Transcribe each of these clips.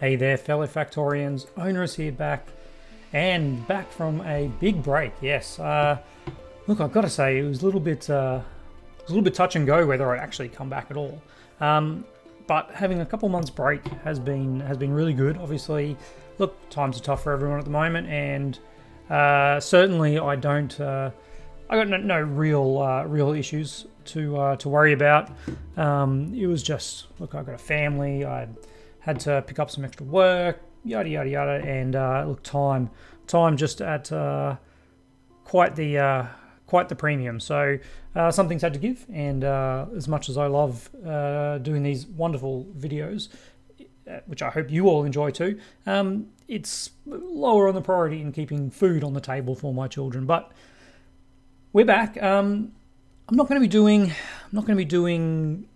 Hey there, fellow Factorians. Onerous here, back from a big break. Yes. Look, I've got to say it was a little bit touch and go whether I'd actually come back at all. But having a couple months break has been really good. Obviously, look, times are tough for everyone at the moment, and certainly I don't. I got no real issues to worry about. It was just, look, I've got a family. I had to pick up some extra work, yada yada yada, and look, time just at quite the premium. So some things had to give, and as much as I love doing these wonderful videos, which I hope you all enjoy too, it's lower on the priority in keeping food on the table for my children. But we're back. I'm not going to be doing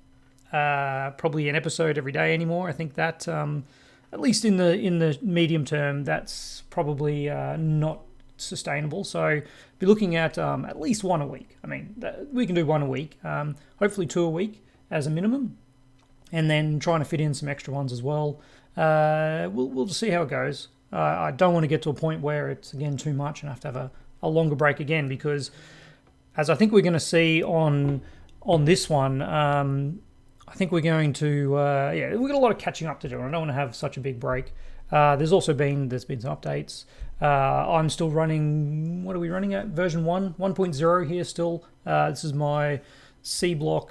probably an episode every day anymore. I think that at least in the medium term, that's probably not sustainable. So be looking at least one a week. I mean, we can do one a week, hopefully 2 a week as a minimum, and then trying to fit in some extra ones as well. We'll just see how it goes. I don't want to get to a point where it's again too much and I have to have a longer break again, because as I think we're going to see on this one, I think we're going to we've got a lot of catching up to do. I don't want to have such a big break. There's been some updates. I'm still running. What are we running at? Version 1.0 here still. This is my Seablock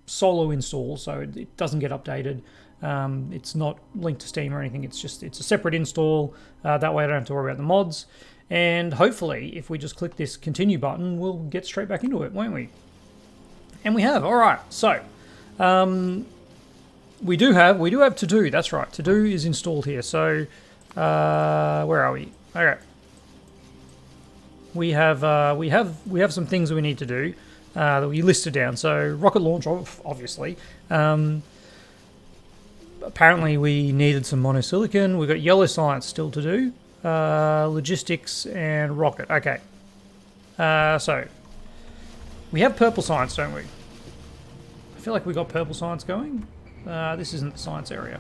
solo install, so it doesn't get updated. It's not linked to Steam or anything. It's a separate install. That way I don't have to worry about the mods. And hopefully, if we just click this continue button, we'll get straight back into it, won't we? And we have. All right. So we do have to do. That's right. To do is installed here. So where are we? Okay. We have some things that we need to do that we listed down. So rocket launch, obviously. Apparently we needed some monosilicon. We've got yellow science still to do. Logistics and rocket. Okay. So we have purple science, don't we? I feel like we got purple science going. This isn't the science area.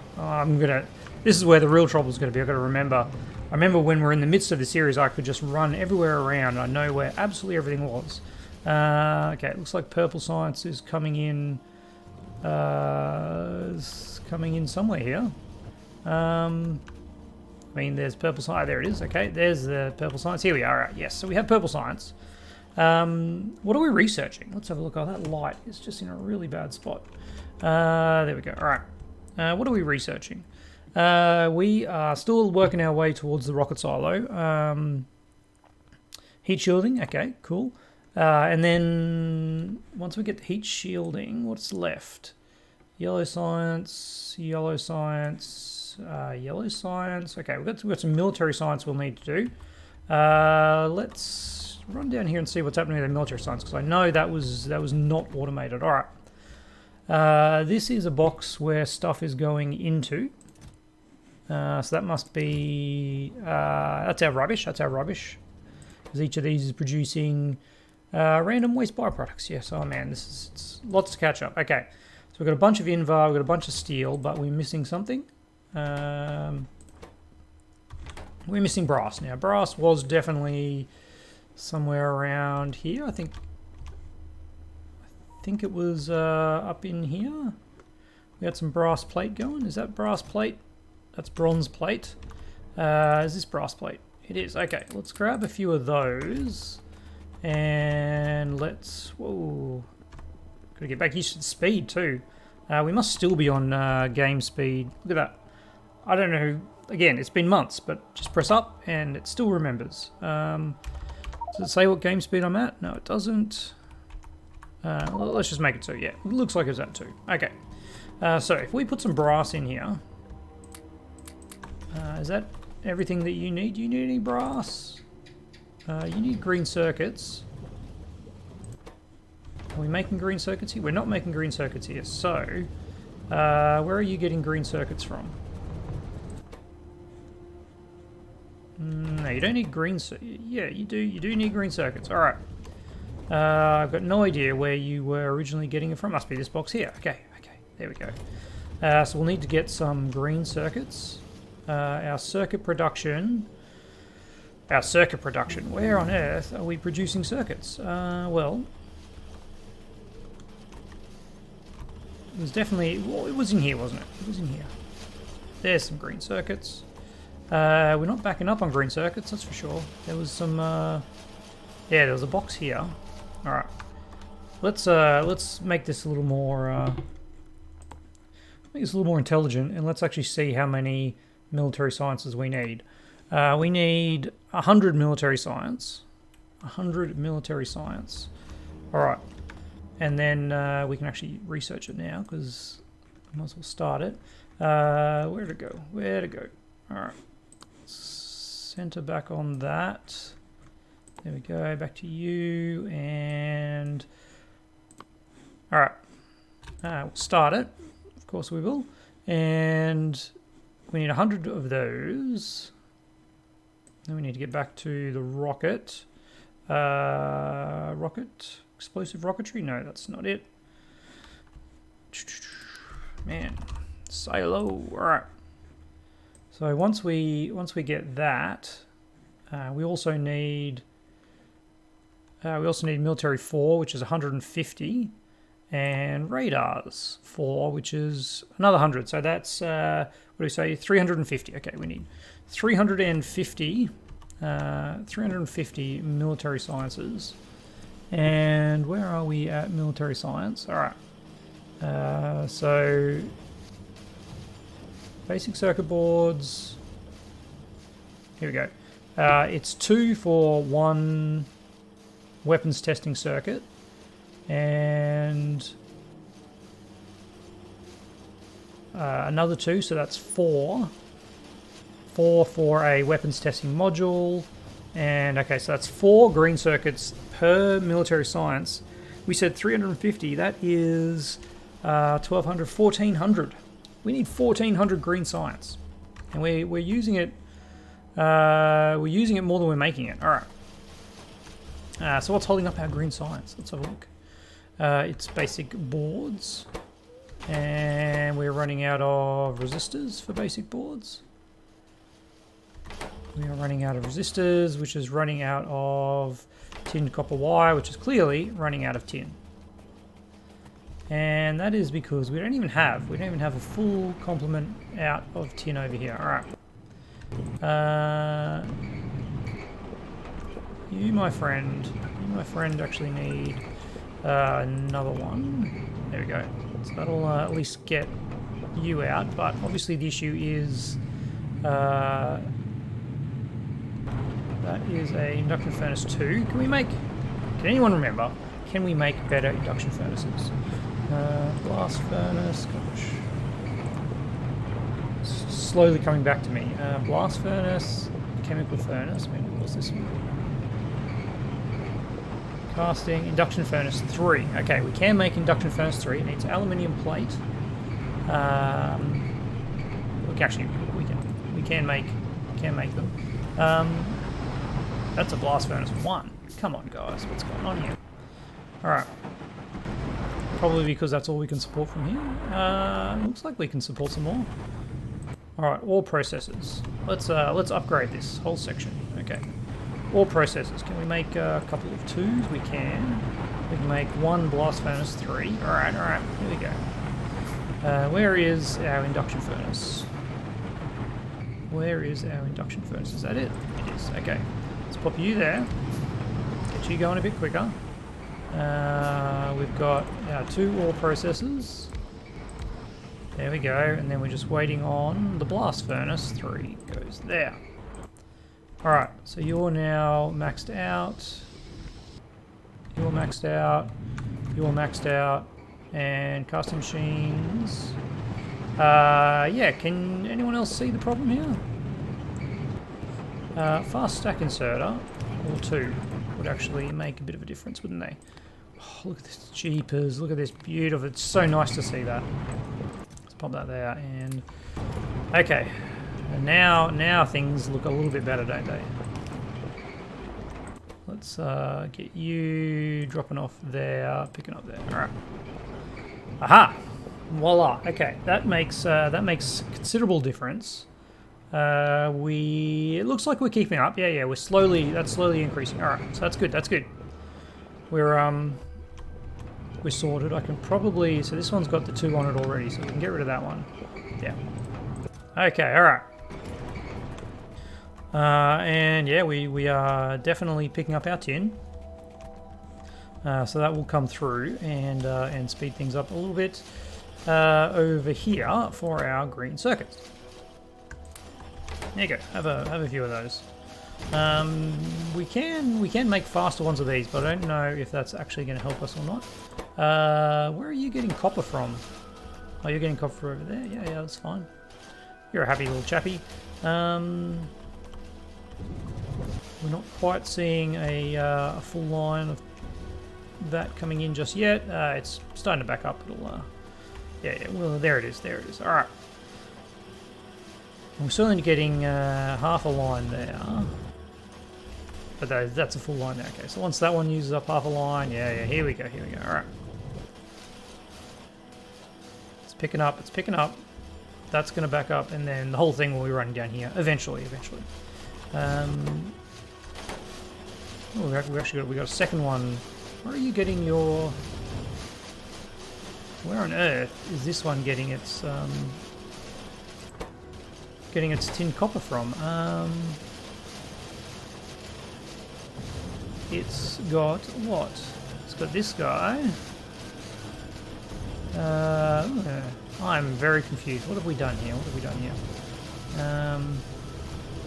This is where the real trouble is going to be. I've got to remember. I remember when we're in the midst of the series, I could just run everywhere around. I know where absolutely everything was. Okay, it looks like purple science is coming in. Somewhere here. I mean, there's purple science. There it is. Okay, there's the purple science. Here we are. All right, yes. So we have purple science. What are we researching? Let's have a look. Oh, that light is just in a really bad spot. There we go. All right. What are we researching? We are still working our way towards the rocket silo. Heat shielding. Okay, cool. And then once we get heat shielding, what's left? Yellow science, yellow science, yellow science. Okay, we've got some military science we'll need to do. Let's run down here and see what's happening with the military science, because I know that was not automated. All right. This is a box where stuff is going into. So that must be that's our rubbish. That's our rubbish. Because each of these is producing random waste byproducts. Yes. Oh man, it's lots to catch up. Okay. So we've got a bunch of invar, we've got a bunch of steel, but we're missing something. We're missing brass. Now, brass was definitely somewhere around here. I think it was up in here. We had some brass plate going. Is that brass plate? That's bronze plate. Is this brass plate? It is. Okay, let's grab a few of those. And let's... Whoa. Gotta get back used to the speed too. We must still be on game speed. Look at that. I don't know. Again, it's been months, but just press up and it still remembers. Does it say what game speed I'm at? No, it doesn't. Let's just make it 2. Yeah, it looks like it's at 2. Okay. So if we put some brass in here, is that everything that you need? Do you need any brass? You need green circuits. Are we making green circuits here? We're not making green circuits here. So, where are you getting green circuits from? No, you don't need green circuits. Yeah, you do. You do need green circuits. All right. I've got no idea where you were originally getting it from. Must be this box here. Okay. There we go. So we'll need to get some green circuits. Our circuit production. Where on earth are we producing circuits? Well, it was definitely. Well, it was in here, wasn't it? It was in here. There's some green circuits. We're not backing up on green circuits, that's for sure. There was some. Yeah, there was a box here. All right. Let's make this a little more. Make this a little more intelligent, and let's actually see how many military sciences we need. We need 100 military science. 100 military science. All right, and then we can actually research it now because I might as well start it. Where to go? Where to go? All right. Center back on that. There we go. Back to you and. All right. We'll start it. Of course we will. And we need 100 of those. Then we need to get back to the rocket. Explosive rocketry? No, that's not it. Man, silo. All right. So once we get that, we also need military 4, which is 150. And radars 4, which is another 100. So that's, what do we say, 350. Okay, we need 350 military sciences. And where are we at military science? All right. So basic circuit boards. Here we go. It's 2 for 1 weapons testing circuit. And another 2, so that's 4. 4 for a weapons testing module. And okay, so that's 4 green circuits per military science. We said 350, that is 1200, 1400. We need 1400 green science. And we're using it more than we're making it. All right. So what's holding up our green science? Let's have a look. It's basic boards, and we're running out of resistors for basic boards. We are running out of resistors, which is running out of tin copper wire, which is clearly running out of tin. And that is because we don't even have a full complement out of tin over here. All right. You, my friend, actually need. Another one. There we go. So that'll at least get you out. But obviously the issue is that is a induction furnace 2. Can anyone remember? Can we make better induction furnaces? Blast furnace. Gosh. Slowly coming back to me. Blast furnace, chemical furnace. I mean, what's this one? Casting, induction furnace 3. Okay, we can make induction furnace 3. It needs aluminium plate. Look, actually, we can make them. That's a blast furnace 1. Come on, guys, what's going on here? All right. Probably because that's all we can support from here. Looks like we can support some more. All right, ore processors. Let's upgrade this whole section. Okay. Ore processors. Can we make a couple of 2s? We can. We can make 1 blast furnace 3. Alright, alright. Here we go. Where is our induction furnace? Where is our induction furnace? Is that it? It is. Okay. Let's pop you there. Get you going a bit quicker. We've got our 2 ore processors. There we go. And then we're just waiting on the blast furnace 3. Goes there. Alright, so you're now maxed out. You're maxed out. You're maxed out. And casting machines. Yeah, can anyone else see the problem here? Fast stack inserter, or 2, would actually make a bit of a difference, wouldn't they? Oh, look at this jeepers, look at this beautiful, it's so nice to see that. Let's pop that there, and okay. And now things look a little bit better, don't they? Let's get you dropping off there, picking up there. Alright. Aha! Voila. Okay, that makes considerable difference. It looks like we're keeping up. Yeah, that's slowly increasing. All right, so that's good. That's good. We're sorted. I can probably, so this one's got the 2 on it already, so we can get rid of that one. Yeah. Okay. All right. And yeah, we are definitely picking up our tin. So that will come through and speed things up a little bit over here for our green circuits. There you go. Have a few of those. We can make faster ones of these, but I don't know if that's actually going to help us or not. Where are you getting copper from? Oh, you're getting copper over there. Yeah, that's fine. You're a happy little chappy. We're not quite seeing a full line of that coming in just yet. It's starting to back up. It'll, yeah. Well, there it is. There it is. All right. We're certainly getting half a line there, but that's a full line there. Okay, so once that one uses up half a line, yeah. Here we go. All right. It's picking up. It's picking up. That's going to back up, and then the whole thing will be running down here eventually. We got a second one. Where are you getting your? Where on earth is this one getting its tin copper from? It's got what? It's got this guy. I'm very confused. What have we done here?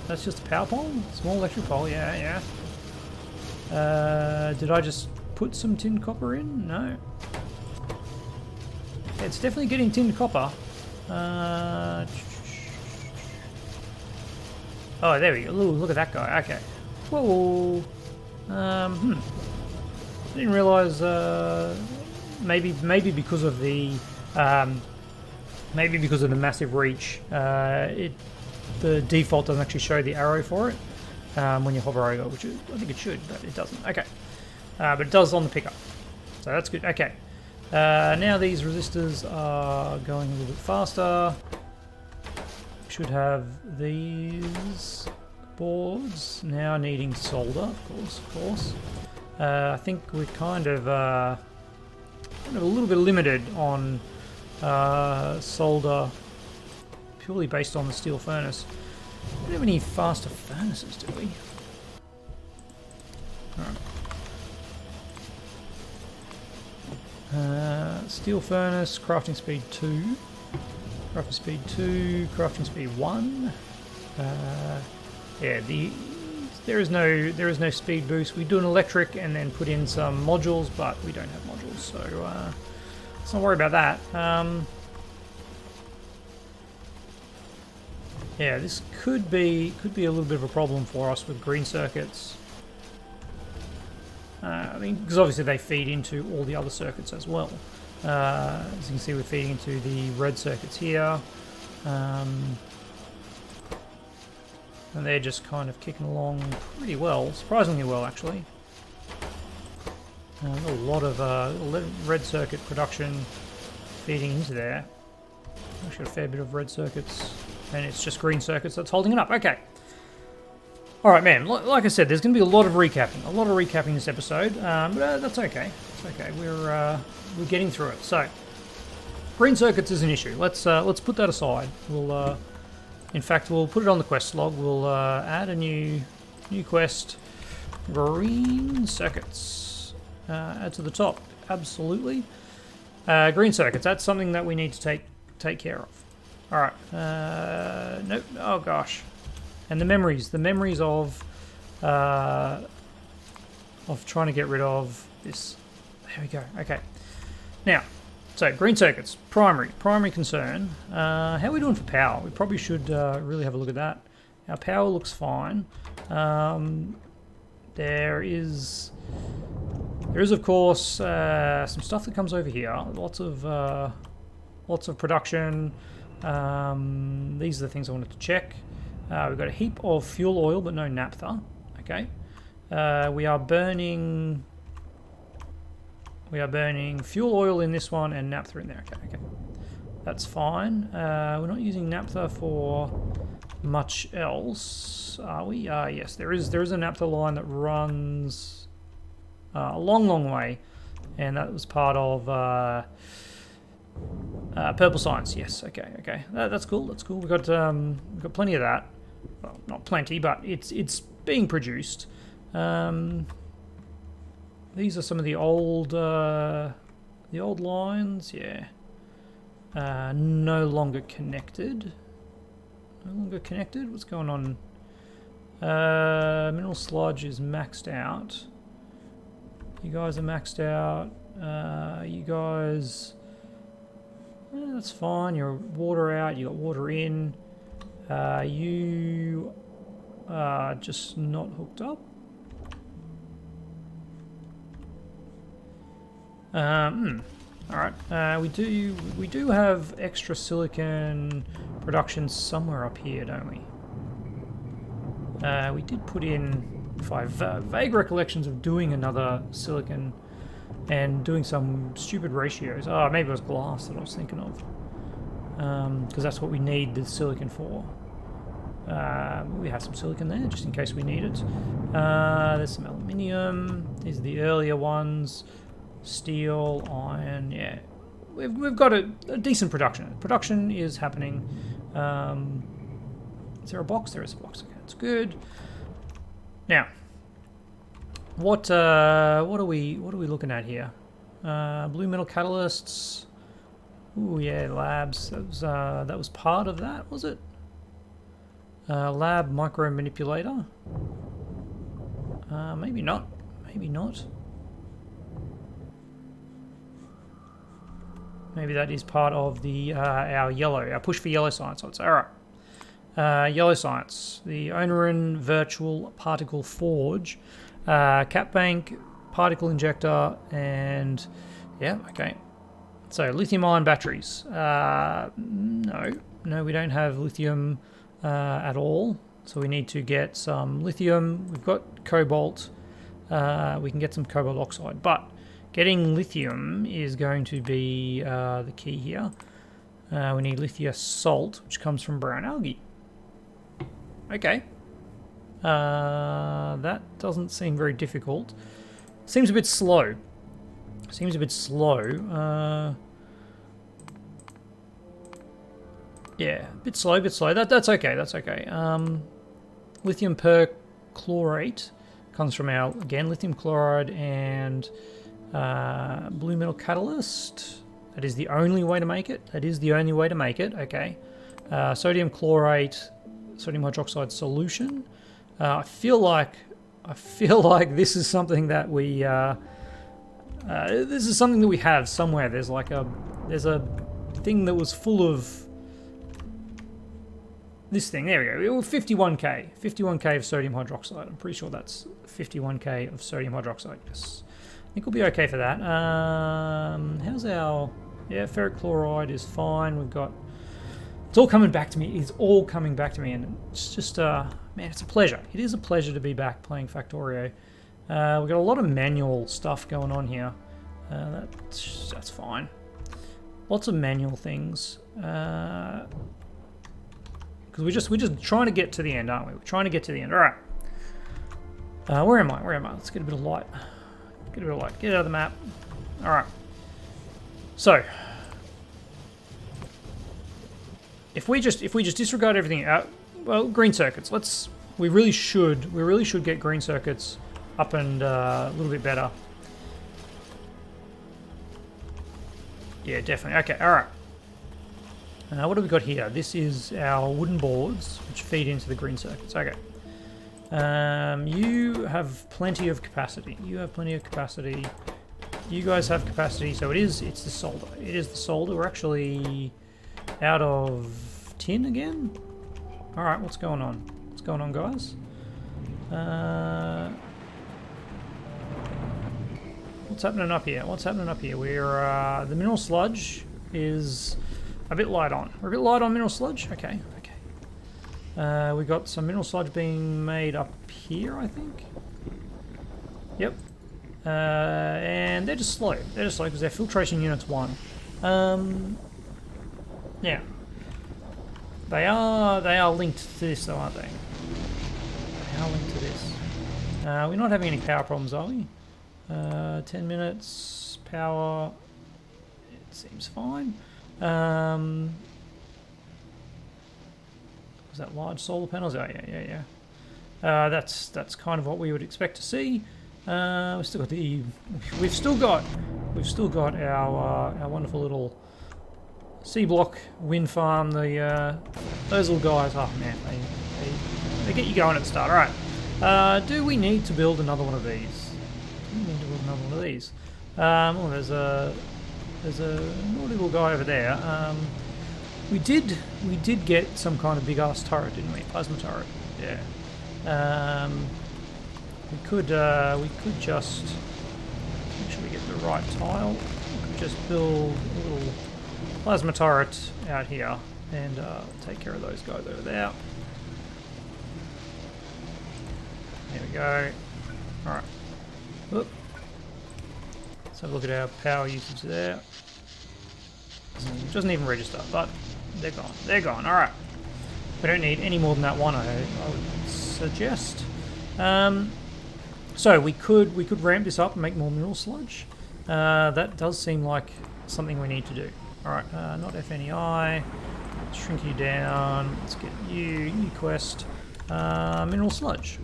That's just a power pole? Small electric pole, yeah. Did I just put some tin copper in? No. It's definitely getting tin copper. Oh, there we go. Ooh, look at that guy. Okay. Whoa. Didn't realise. Maybe because of the massive reach, the default doesn't actually show the arrow for it when you hover over, which I think it should, but it doesn't. Okay. But it does on the pickup, so that's good. Okay. Now these resistors are going a little bit faster. Should have these boards now needing solder, of course. I think we're kind of a little bit limited on solder, purely based on the steel furnace. We don't have any faster furnaces, do we? Alright. Steel furnace, crafting speed 2. Crafting speed 2, crafting speed 1. Yeah, there is no speed boost. We do an electric and then put in some modules, but we don't have modules, so let's not worry about that. Yeah, this could be a little bit of a problem for us with green circuits. I mean, because obviously they feed into all the other circuits as well. As you can see, we're feeding into the red circuits here. And they're just kind of kicking along pretty well, surprisingly well actually. A lot of red circuit production feeding into there. Actually, a fair bit of red circuits, and it's just green circuits that's holding it up. Okay. All right, man. Like I said, there's going to be a lot of recapping this episode, but that's okay. It's okay. We're getting through it. So, green circuits is an issue. Let's put that aside. In fact, we'll put it on the quest log. We'll add a new quest. Green circuits. Add to the top. Absolutely. Green circuits. That's something that we need to take care of. All right. Nope. Oh gosh. And the memories of trying to get rid of this. There we go. Okay. Now, so green circuits, primary concern. How are we doing for power? We probably should really have a look at that. Our power looks fine. There is of course some stuff that comes over here. Lots of production. These are the things I wanted to check. We've got a heap of fuel oil, but no naphtha. Okay. We are burning fuel oil in this one and naphtha in there. Okay. That's fine. We're not using naphtha for much else, are we? Yes, there is a naphtha line that runs a long way, and that was part of Purple Science. Yes, okay. That's cool. We've got plenty of that. Well, not plenty, but it's being produced. These are some of the old lines. Yeah. No longer connected. What's going on? Mineral sludge is maxed out. You guys are maxed out. You guys... that's fine. You're water out. You got water in. You are just not hooked up. Alright, we do have extra silicon production somewhere up here, don't we? We did put in, if I have vague recollections of doing another silicon and doing some stupid ratios. Oh, maybe it was glass that I was thinking of, because that's what we need the silicon for. We have some silicon there just in case we need it. There's some aluminium. These are the earlier ones. Steel, iron, yeah. We've got a decent production. Production is happening. Is there a box? There is a box. Okay, that's good. Now, what are we looking at here? Blue metal catalysts. Ooh, yeah, labs. That was part of that, was it? Lab micro manipulator. Maybe not. Maybe not. Maybe that is part of the our push for yellow science. So it's all right. Yellow science, the Onerin virtual particle forge, cap bank, particle injector, and yeah, okay. So lithium ion batteries. No, we don't have lithium at all. So we need to get some lithium. We've got cobalt. We can get some cobalt oxide, but getting lithium is going to be the key here. We need lithium salt, which comes from brown algae. Okay. That doesn't seem very difficult. Seems a bit slow. Yeah, a bit slow. That's okay. Lithium perchlorate comes from our, again, lithium chloride and blue metal catalyst. That is the only way to make it. Okay. Sodium chlorate, sodium hydroxide solution. I feel like this is something that we have somewhere. There's a thing that was full of this thing. There we go. 51k of sodium hydroxide. I'm pretty sure that's 51k of sodium hydroxide. Yes. I think we'll be okay for that. How's our... Yeah, ferric chloride is fine. We've got... It's all coming back to me. And it's just... man, it's a pleasure. It is a pleasure to be back playing Factorio. We've got a lot of manual stuff going on here. That's fine. Lots of manual things. Because we're just trying to get to the end, aren't we? We're trying to get to the end. All right. Where am I? Let's get a bit of light. Get out of the map. All right. So, if we just disregard everything out, well, green circuits. We really should get green circuits up and a little bit better. Yeah, definitely. Okay. All right. What have we got here? This is our wooden boards which feed into the green circuits. Okay. You have plenty of capacity. You guys have capacity, so it's the solder. It is the solder. We're actually out of tin again? Alright, what's going on? What's going on, guys? What's happening up here? We're, the mineral sludge is a bit light on. We're a bit light on mineral sludge? Okay. We got some mineral sludge being made up here, I think. Yep. And they're just slow. Because their filtration unit's 1. Now, they are linked to this, though, aren't they? They are linked to this. We're not having any power problems, are we? 10 minutes power. It seems fine. Was that large solar panels? Oh yeah. That's kind of what we would expect to see. We've still got our wonderful little Seablock wind farm. Those little guys. Oh man, they get you going at the start. All right. Do we need to build another one of these? Oh, there's a naughty little guy over there. We did get some kind of big ass turret, didn't we? Plasma turret. Yeah. We could just make sure we get the right tile. We could just build a little plasma turret out here and take care of those guys over there. There we go. All right. Whoop. Let's have a look at our power usage there. Doesn't even register, but they're gone. They're gone. All right. We don't need any more than that one, I would suggest. So we could ramp this up and make more mineral sludge. That does seem like something we need to do. All right. Not FNEI. Let's shrink you down. Let's get you. New quest. Mineral sludge.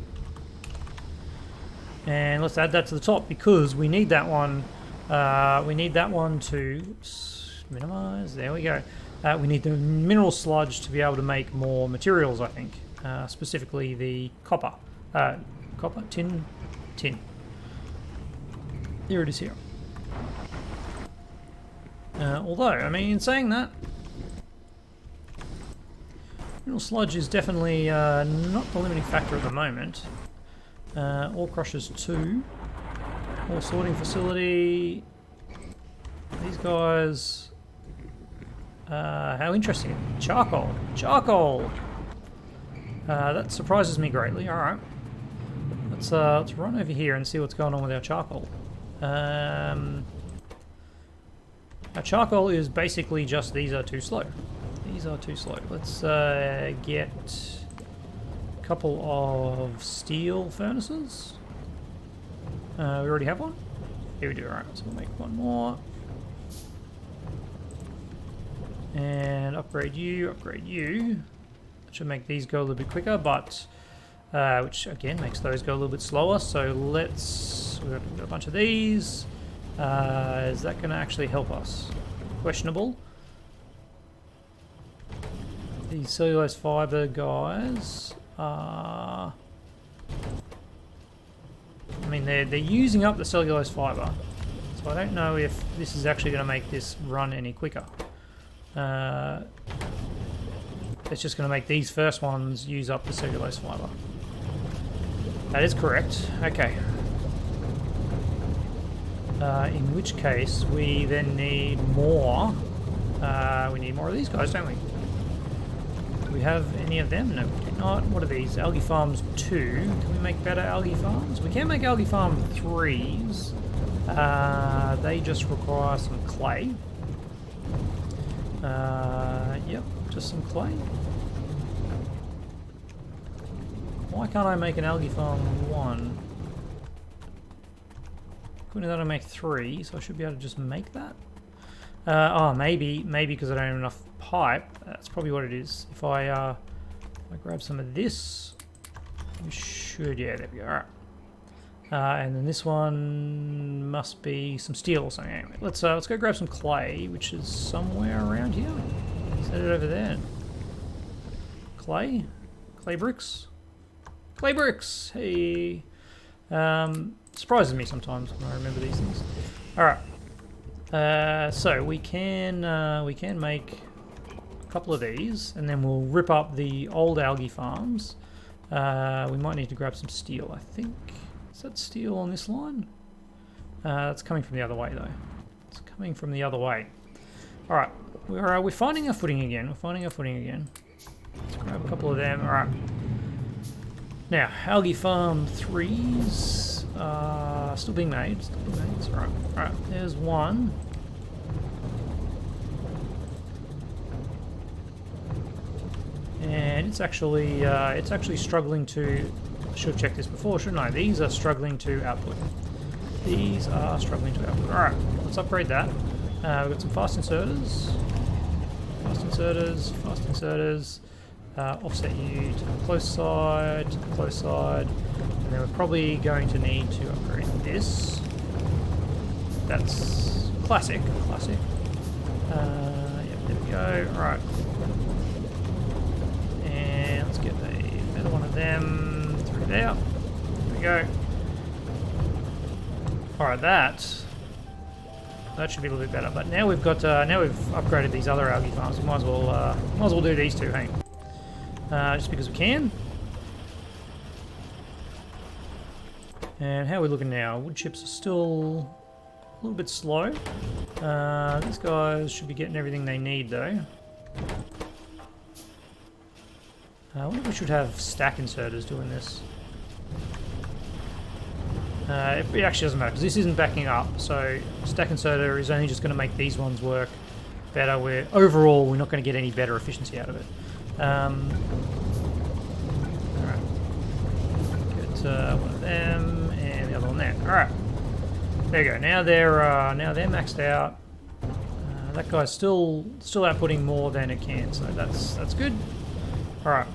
And let's add that to the top because we need that one. We need that one to minimize. There we go. We need the mineral sludge to be able to make more materials, I think. Specifically the copper. Tin. Here it is here. Although, I mean, in saying that, mineral sludge is definitely not the limiting factor at the moment. Ore crushers 2. Ore sorting facility. These guys. How interesting. Charcoal. That surprises me greatly. Alright. Let's run over here and see what's going on with our charcoal. Our charcoal is basically just these are too slow. Let's get a couple of steel furnaces. We already have one? Here we do. Alright, so we'll make one more. And upgrade you. That should make these go a little bit quicker, but which again makes those go a little bit slower. So we've got a bunch of these. Is that going to actually help us? Questionable. These cellulose fiber guys are. I mean, they're using up the cellulose fiber, so I don't know if this is actually going to make this run any quicker. It's just going to make these first ones use up the cellulose fiber. That is correct. Okay. In which case, we then need more. We need more of these guys, don't we? Do we have any of them? No, we do not. What are these? Algae Farms 2. Can we make better Algae Farms? We can make Algae Farm 3s. They just require some clay. Yep, just some clay. Why can't I make an Algae Farm 1? Couldn't that I make 3, so I should be able to just make that? Oh, maybe because I don't have enough pipe. That's probably what it is. If I grab some of this, we should. Yeah, there we go. All right. And then this one must be some steel or something. Anyway, let's go grab some clay, which is somewhere around here. Set it over there. Clay bricks. Hey. Surprises me sometimes when I remember these things. All right. So we can make a couple of these, and then we'll rip up the old algae farms. We might need to grab some steel, I think. Is that steel on this line? It's coming from the other way, though. It's coming from the other way. All right. We're finding our footing again. Let's grab a couple of them. All right. Now, Algae Farm 3s still being made. All right, there's one. and it's actually struggling to. I should have checked this before, shouldn't I? These are struggling to output. These are struggling to output. All right, let's upgrade that. We've got some fast inserters. Fast inserters. Fast inserters. Offset you to the close side. To the close side. And then we're probably going to need to upgrade this. That's classic. Classic. Yep, there we go. All right. And let's get a better one of them through there. There we go. Alright, that should be a little bit better. But now we've got now we've upgraded these other algae farms. We might as well do these two, hey? Just because we can. And how are we looking now? Wood chips are still a little bit slow. These guys should be getting everything they need though. I wonder if we should have stack inserters doing this. It actually doesn't matter because this isn't backing up, so stack inserter is only just going to make these ones work better. Overall we're not going to get any better efficiency out of it. Alright, get one of them and the other one there. Alright, there you go. Now they're maxed out. That guy's still outputting more than it can, so that's good. Alright,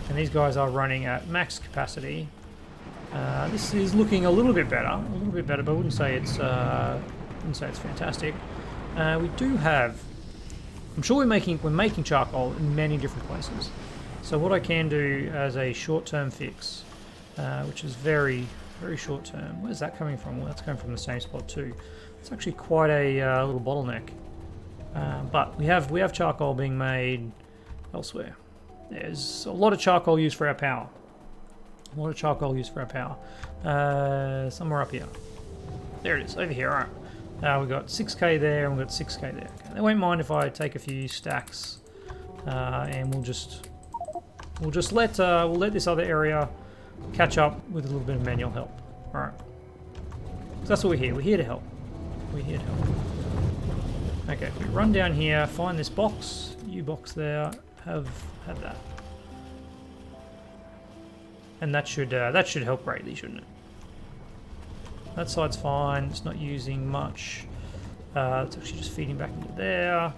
and these guys are running at max capacity. This is looking a little bit better, but I wouldn't say it's fantastic. We do have. I'm sure we're making charcoal in many different places. So what I can do as a short-term fix, which is very short-term. Where's that coming from? Well, that's coming from the same spot too. It's actually quite a little bottleneck. But we have charcoal being made elsewhere. There's a lot of charcoal used for our power. A lot of charcoal used for our power. Somewhere up here. There it is, over here, alright. We've got 6k there and we've got 6k there. Okay. They won't mind if I take a few stacks. And we'll let this other area catch up with a little bit of manual help. Alright. So that's what we're here. We're here to help. We're here to help. Okay, if we run down here, find this box, U-box there, have that. And that should help greatly, shouldn't it? That side's fine. It's not using much. It's actually just feeding back into there.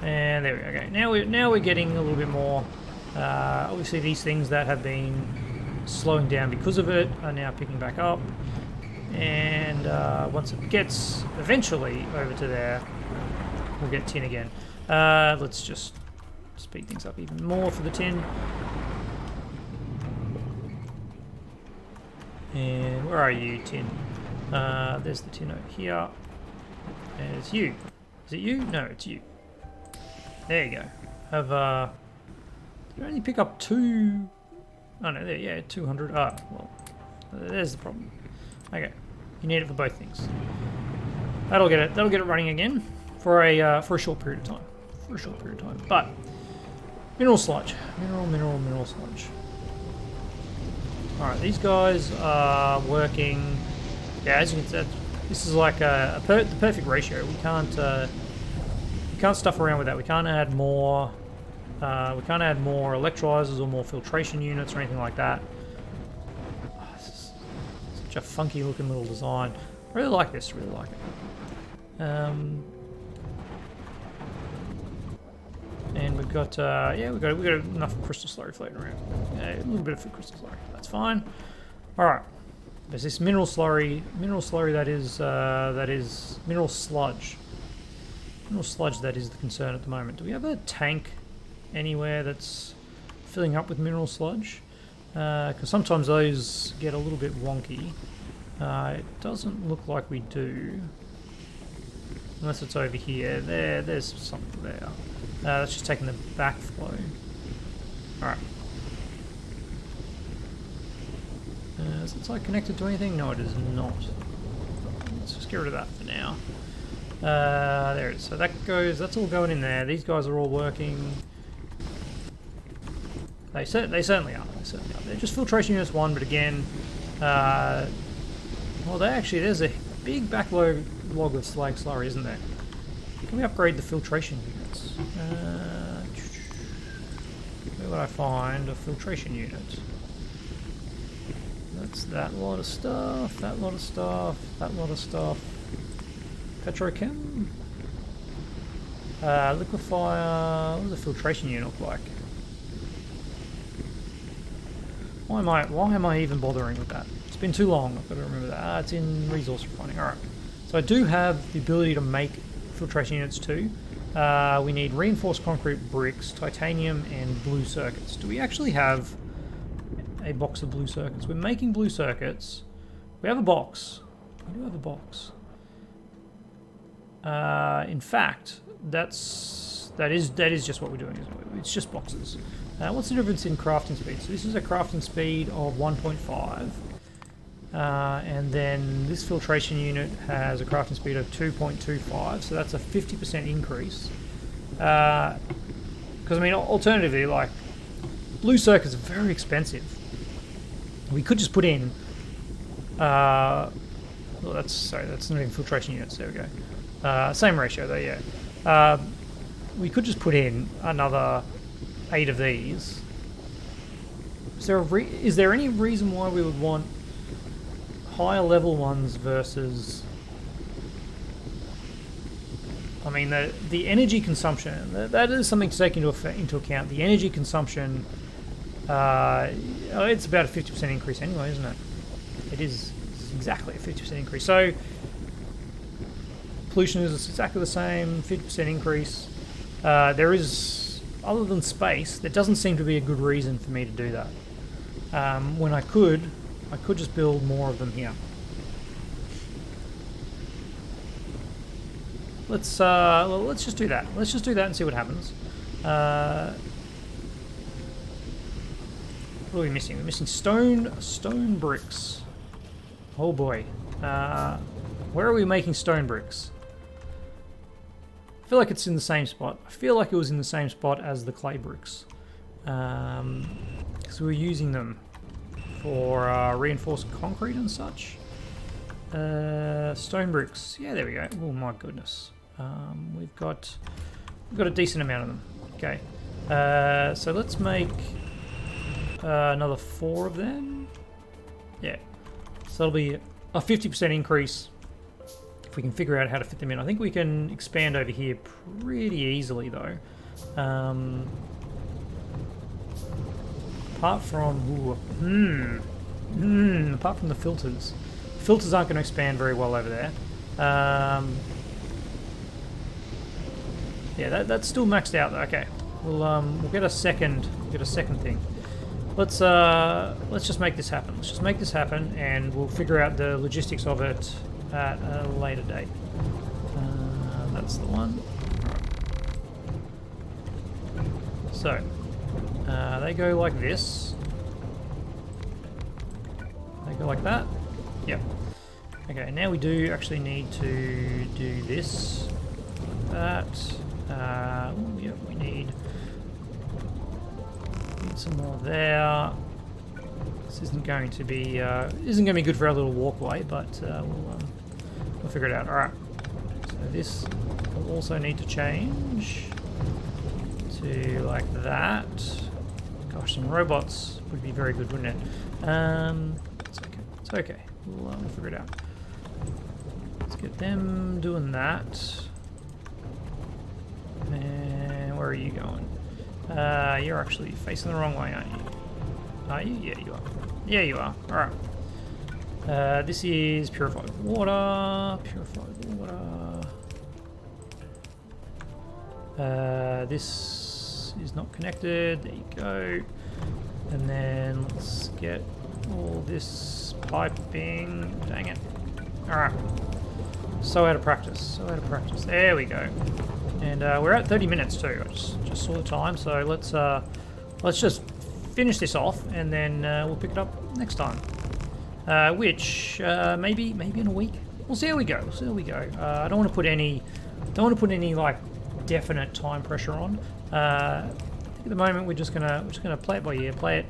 And there we go. Okay, now we're getting a little bit more. Obviously, these things that have been slowing down because of it are now picking back up. And once it gets eventually over to there, we'll get tin again. Let's just speed things up even more for the tin. And where are you, tin? There's the tin over here. There's you. Is it you? No, it's you. There you go. Did I only pick up 2? Oh no, there, yeah, 200. Ah, well, there's the problem. Okay, you need it for both things. That'll get it running again for a short period of time. For a short period of time. But mineral sludge, mineral sludge. Alright, these guys are working. Yeah, as you can see, this is like the perfect ratio. We can't stuff around with that. We can't add more. We can't add more electrolyzers or more filtration units or anything like that. Oh, this is such a funky looking little design. I really like this. Really like it. And we've got we've got enough crystal slurry floating around. A little bit of crystal slurry. That's fine. All right. There's this mineral slurry that is mineral sludge. Mineral sludge that is the concern at the moment. Do we have a tank anywhere that's filling up with mineral sludge? Because sometimes those get a little bit wonky. It doesn't look like we do. Unless it's over here. There's something there. That's just taking the backflow. Alright. Is it like connected to anything? No, it is not. Let's just get rid of that for now. There it is. So that's all going in there. These guys are all working. They certainly are. They're just filtration units 1, but again, well, there's a big backlog of slurry, isn't there? Can we upgrade the filtration units? would I find a filtration unit? That's that lot of stuff, that lot of stuff, that lot of stuff. Petrochem? Liquefier. What does a filtration unit look like? Why am I even bothering with that? It's been too long, I've got to remember that. It's in resource refining, alright. So I do have the ability to make filtration units too. We need reinforced concrete bricks, titanium, and blue circuits. Do we actually have a box of blue circuits? We're making blue circuits. We have a box. We do have a box. In fact, that is just what we're doing. It's just boxes. What's the difference in crafting speed? So this is a crafting speed of 1.5. And then this filtration unit has a crafting speed of 2.25, so that's a 50% increase. Because, I mean, alternatively, like, blue circuits are very expensive. We could just put in... well, that's not even filtration units, there we go. Same ratio though, yeah. We could just put in another 8 of these. Is there any reason why we would want higher level ones versus... I mean, the energy consumption, that is something to take into account. The energy consumption, it's about a 50% increase anyway, isn't it? It is exactly a 50% increase. So, pollution is exactly the same, 50% increase. There is, other than space, there doesn't seem to be a good reason for me to do that. When I could just build more of them here. Let's just do that. Let's just do that and see what happens. What are we missing? We're missing stone bricks. Oh boy. Where are we making stone bricks? I feel like it's in the same spot. I feel like it was in the same spot as the clay bricks. Because we were using them for reinforced concrete and such. Stone bricks. Yeah, there we go. Oh my goodness. We've got a decent amount of them. Okay. So let's make another 4 of them. Yeah. So that'll be a 50% increase if we can figure out how to fit them in. I think we can expand over here pretty easily though. Apart from apart from the filters. Filters aren't going to expand very well over there. Yeah, that's still maxed out though. Okay. We'll get a second thing. Let's just make this happen. Let's just make this happen, and we'll figure out the logistics of it at a later date. That's the one. Right. So they go like this. They go like that. Yep. Okay. Now we do actually need to do this. That. Yep. We need some more there. This isn't going to be good for our little walkway, but we'll figure it out. All right. So this will also need to change to like that. Gosh, some robots would be very good, wouldn't it? It's okay. It's okay. We'll figure it out. Let's get them doing that. And where are you going? You're actually facing the wrong way, aren't you? Are you? Yeah, you are. Yeah, you are. Alright. This is Purified Water. Purified Water. This is not connected. There you go. And then let's get all this piping. Dang it. Alright. So out of practice. So out of practice. There we go. And we're at 30 minutes too. I just saw the time, so let's just finish this off, and then we'll pick it up next time. Which maybe in a week. We'll see how we go. We'll see how we go. I don't want to put any like definite time pressure on. I think at the moment we're just gonna play it by ear, play it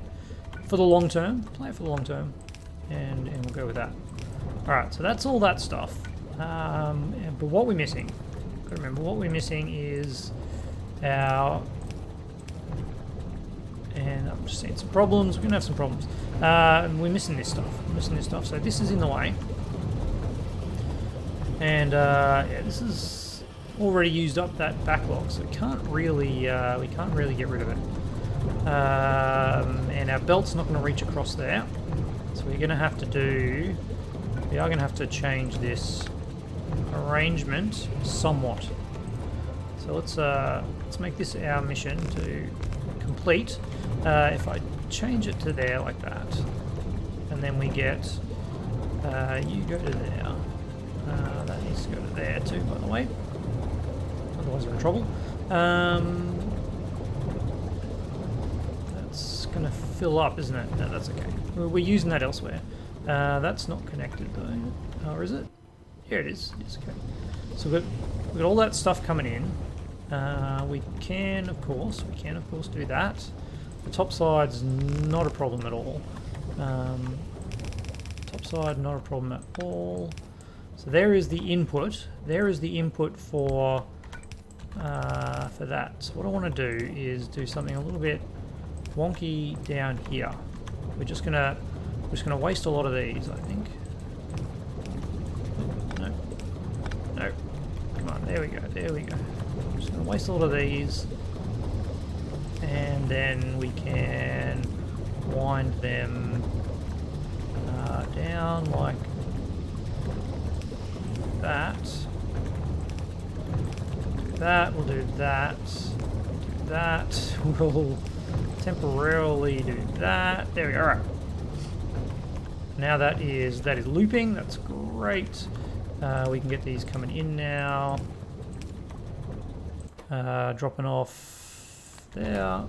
for the long term, and we'll go with that. All right. So that's all that stuff. But what we're missing. Remember, what we're missing is our I'm just seeing some problems. We're going to have some problems. We're missing this stuff. So this is in the way. And yeah, this is already used up that backlog, so we can't really get rid of it. And our belt's not going to reach across there, so we are going to have to change this arrangement somewhat. So let's make this our mission to complete. If I change it to there like that, and then we get you go to there. That needs to go to there too, by the way. Otherwise we're in trouble. That's going to fill up, isn't it? No, that's okay. We're using that elsewhere. That's not connected though. Or is it? Here it is. Yes, okay. So we've got all that stuff coming in. We can of course do that. The top side's not a problem at all. Top side, not a problem at all. So there is the input. There is the input for that. So what I want to do is do something a little bit wonky down here. We're just gonna waste a lot of these, I think. No. Come on, there we go. Just gonna waste a lot of these, and then we can wind them down like that. Do that. We'll do that. Do that. We'll temporarily do that. There we go. All right. Now that is looping. That's great. We can get these coming in now. Dropping off there.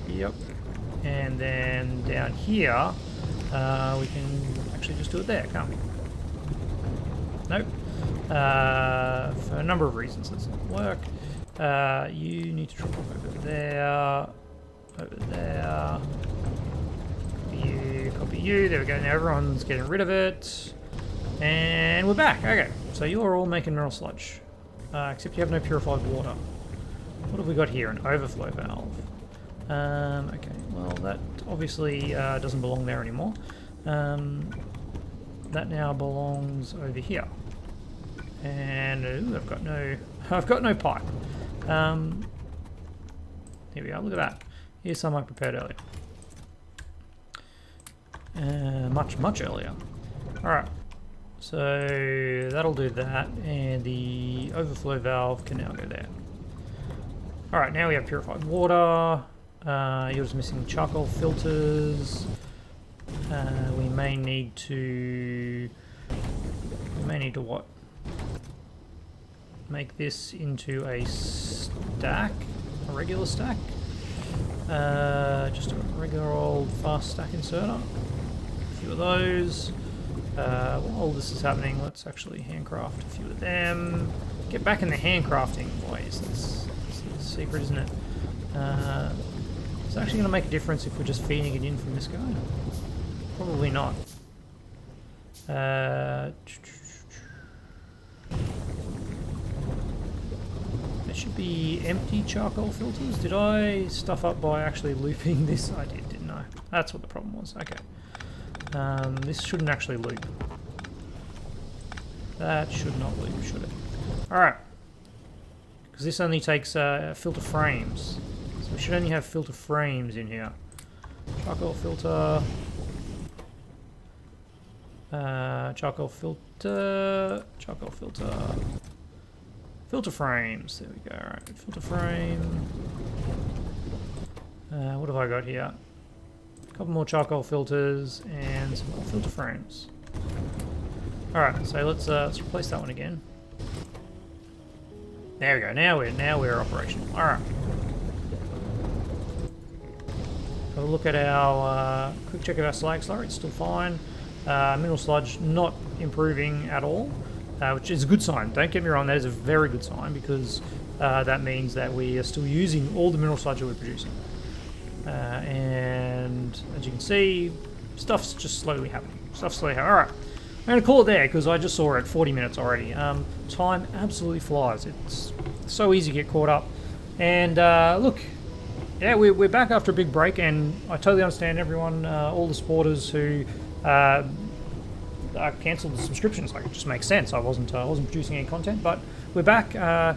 Yep. And then down here, we can actually just do it there, can't we? Nope. For a number of reasons, that doesn't work. You need to drop off over there. Over there. Copy you. There we go. Now everyone's getting rid of it. And we're back. Okay. So you're all making mineral sludge. Except you have no purified water. What have we got here? An overflow valve. Okay. Well, that obviously doesn't belong there anymore. That now belongs over here. And ooh, I've got no pipe. Here we are. Look at that. Here's some I prepared earlier. Much earlier. All right. So that'll do that, and the overflow valve can now go there. All right. Now we have purified water. You're just missing charcoal filters. We may need to what? Make this into a stack, a regular stack. Just a regular old fast stack inserter. A few of those. While this is happening, let's actually handcraft a few of them. Get back in the handcrafting, boys. That's the secret, isn't it? It's actually going to make a difference if we're just feeding it in from this guy. Probably not. There should be empty charcoal filters. Did I stuff up by actually looping this? I did, didn't I? That's what the problem was. Okay. This shouldn't actually loop. That should not loop, should it? Alright. Because this only takes filter frames. So we should only have filter frames in here. Charcoal filter. Charcoal filter. Charcoal filter. Filter frames. There we go. Alright, filter frame. What have I got here? A couple more charcoal filters and some more filter frames. Alright, so let's replace that one again. There we go. Now we're operational. Alright. Have a look at our quick check of our slag slurry. It's still fine. Mineral sludge not improving at all. Which is a good sign. Don't get me wrong, that is a very good sign, because that means that we are still using all the mineral sludge that we're producing. And as you can see, stuff's just slowly happening. Alright, I'm going to call it there, because I just saw it 40 minutes already. Time absolutely flies. It's so easy to get caught up. And look, Yeah, we're back after a big break, and I totally understand everyone, all the supporters who cancelled the subscriptions. Like, it just makes sense. I wasn't producing any content, but we're back. A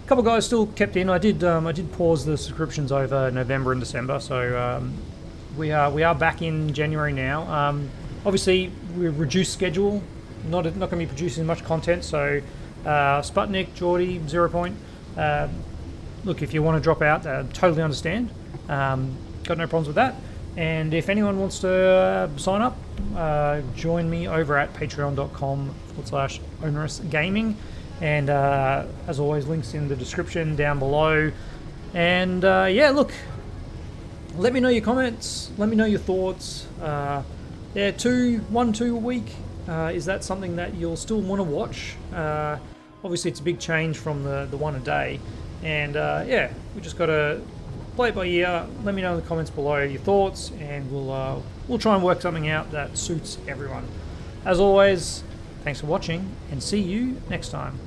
couple of guys still kept in. I did pause the subscriptions over November and December, so we are back in January now. Obviously, we've reduced schedule. Not going to be producing much content. So Sputnik, Geordie, 0 Point. Look, if you want to drop out, totally understand. Got no problems with that. And if anyone wants to sign up, join me over at patreon.com/onerousgaming. And as always, links in the description down below. And yeah, look, let me know your comments. Let me know your thoughts. Yeah, 2 a week. Is that something that you'll still want to watch? Obviously, it's a big change from the 1 a day. And yeah, we just got to play it by ear. Let me know in the comments below your thoughts, and we'll try and work something out that suits everyone. As always, thanks for watching, and see you next time.